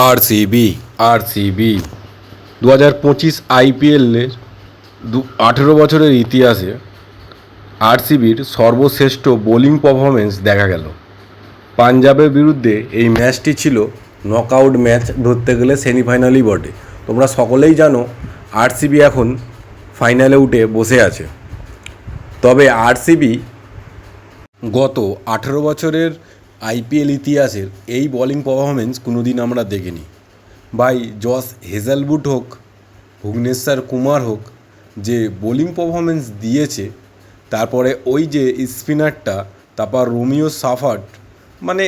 RCB 2025 আইপিএলের 18 বছরের ইতিহাসে আরসিবির সর্বশ্রেষ্ঠ বোলিং পারফরমেন্স দেখা গেল। পাঞ্জাবের বিরুদ্ধে এই ম্যাচটি ছিল নকআউট ম্যাচ, ধরতে গেলে সেমিফাইনালই বটে। তোমরা সকলেই জানো আরসিবি এখন ফাইনালে উঠে বসে আছে। তবে আরসিবি গত 18 বছরের আইপিএল ইতিহাসের এই বোলিং পারফরমেন্স কোনো দিন আমরা দেখিনি। ভাই জস হেজেলউড হোক, ভুবনেশ্বর কুমার হোক, যে বোলিং পারফরমেন্স দিয়েছে, তারপরে ওই যে স্পিনারটা, তারপর রোমিও সাফার্ট, মানে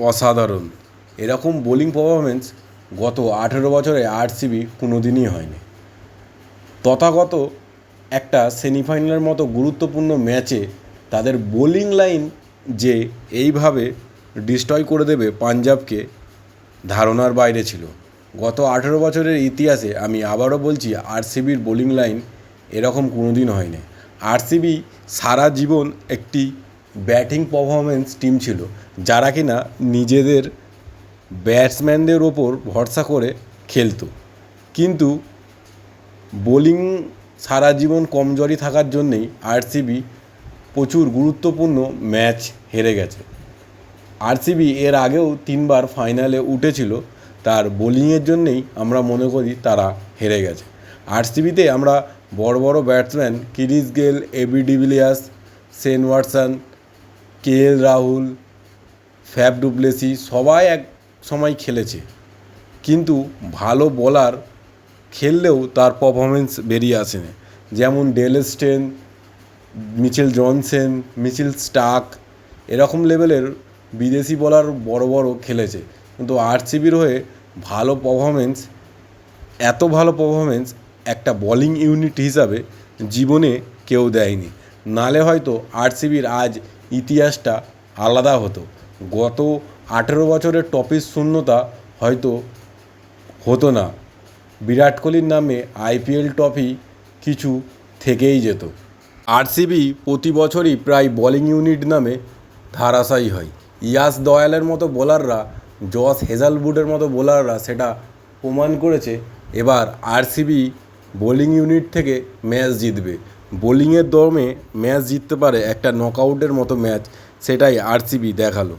অসাধারণ। এরকম বোলিং পারফরমেন্স গত 18 বছরে আরসিবি কোনো দিনই হয়নি। তথাগত একটা সেমিফাইনালের মতো গুরুত্বপূর্ণ ম্যাচে তাদের বোলিং লাইন যে এইভাবে ডিস্ট্রয় করে দেবে পাঞ্জাবকে, ধারণার বাইরে ছিল। গত 18 বছরের ইতিহাসে আমি আবারও বলছি, আরসিবির বোলিং লাইন এরকম কোনো দিন হয়নি। আরসিবি সারা জীবন একটি ব্যাটিং পারফরমেন্স টিম ছিল, যারা কিনা নিজেদের ব্যাটসম্যানদের ওপর ভরসা করে খেলতো, কিন্তু বোলিং সারা জীবন কমজোরি থাকার জন্যেই আরসিবি প্রচুর গুরুত্বপূর্ণ ম্যাচ হেরে গেছে। আরসিবি এর আগেও 3বার ফাইনালে উঠেছিল, তার বোলিংয়ের জন্যেই আমরা মনে করি তারা হেরে গেছে। আরসিবিতে আমরা বড় বড় batsman Chris Gayle, AB de Villiers, Shane Watson, KL Rahul, Faf du Plessis সবাই এক সময় খেলেছে, কিন্তু ভালো বোলার খেললেও তার পারফরমেন্স বেরিয়ে আসেনি। যেমন ডেল স্টেন, মিচেল জনসন, মিচেল স্টার্ক, এরকম লেভেলের বিদেশি বোলার বড় বড় খেলেছে, কিন্তু আরসিবির হয়ে ভালো পারফরমেন্স, এত ভালো পারফরমেন্স একটা বোলিং ইউনিট হিসাবে জীবনে কেউ দেয়নি। নালে হয়তো আরসিবির আজ ইতিহাসটা আলাদা হতো। গত 18 বছরের টপির শূন্যতা হয়তো হতো না। বিরাট কোহলির নামে আইপিএল ট্রফি কিছু থেকেই যেত। আরসিবি প্রতি বছরই প্রায় বোলিং ইউনিট নামে ধারাশায়ী হয়। ইয়াশ দয়ালের মতো বোলাররা, জস হেজেলউডের মতো বোলাররা সেটা প্রমাণ করেছে। এবার আরসিবি বোলিং ইউনিট থেকে ম্যাচ জিতবে, বোলিংয়ের দমে ম্যাচ জিততে পারে, একটা নকআউটের মতো ম্যাচ, সেটাই আরসিবি দেখালো।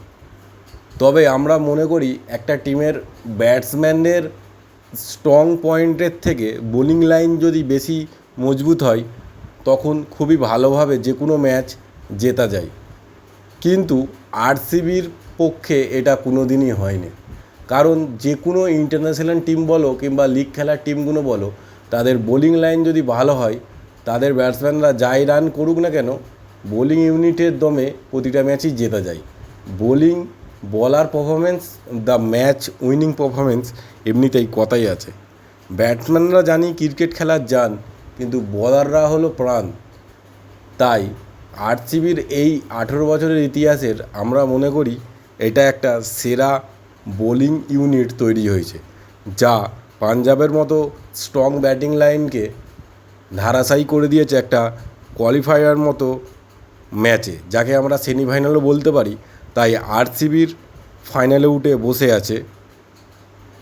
তবে আমরা মনে করি একটা টিমের ব্যাটসম্যানদের স্ট্রং পয়েন্টের থেকে বোলিং লাইন যদি বেশি মজবুত হয়, তখন খুবই ভালোভাবে যে কোনো ম্যাচ জেতা যায়, কিন্তু আরসিবির পক্ষে এটা কোনো দিনই হয়নি। কারণ যে কোনো ইন্টারন্যাশনাল টিম বলো কিংবা লিগ খেলার টিমগুলো বলো, তাদের বোলিং লাইন যদি ভালো হয়, তাদের ব্যাটসম্যানরা যাই রান করুক না কেন, বোলিং ইউনিটের দমে প্রতিটা ম্যাচই জেতা যায়। বোলিং বলার performance the match winning performance, এমনিতেই কথাই আছে। ব্যাটসম্যানরা জানি ক্রিকেট খেলার জান, কিন্তু বোলাররা হলো প্রাণ। তাই আরসিবির এই 18 বছরের ইতিহাসের আমরা মনে করি এটা একটা সেরা বোলিং ইউনিট তৈরি হয়েছে, যা পাঞ্জাবের মতো স্ট্রং ব্যাটিং লাইনকে ধারাশায়ী করে দিয়েছে একটা কোয়ালিফায়ার মতো ম্যাচে, যাকে আমরা সেমিফাইনালও বলতে পারি। তাই আরসিবির ফাইনালে উঠে বসে আছে।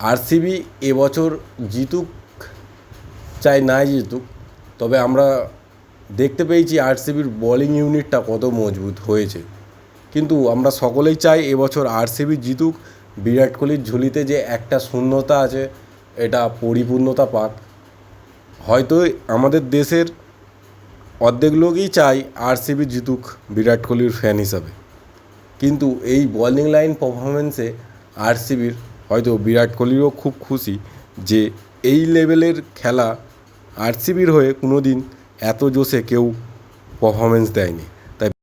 আরসিবি এবছর জিতুক চাই নাই জিতুক, তবে আমরা দেখতে পেয়েছি আরসিবির বোলিং ইউনিটটা কত মজবুত হয়েছে। কিন্তু আমরা সকলেই চাই এবছর আরসিবি জিতুক, বিরাট কোহলির ঝুলিতে যে একটা শূন্যতা আছে এটা পরিপূর্ণতা পাক। হয়তো আমাদের দেশের অর্ধেক লোকই চাই আরসিবি জিতুক বিরাট কোহলির ফ্যান হিসাবে, কিন্তু এই বোলিং লাইন পারফরমেন্সে আরসিবির হয়তো বিরাট কোহলিরও খুব খুশি যে এই লেভেলের খেলা আরসিবির হয়ে কোনো দিন এত জোশে কেউ পারফরমেন্স দেয়নি।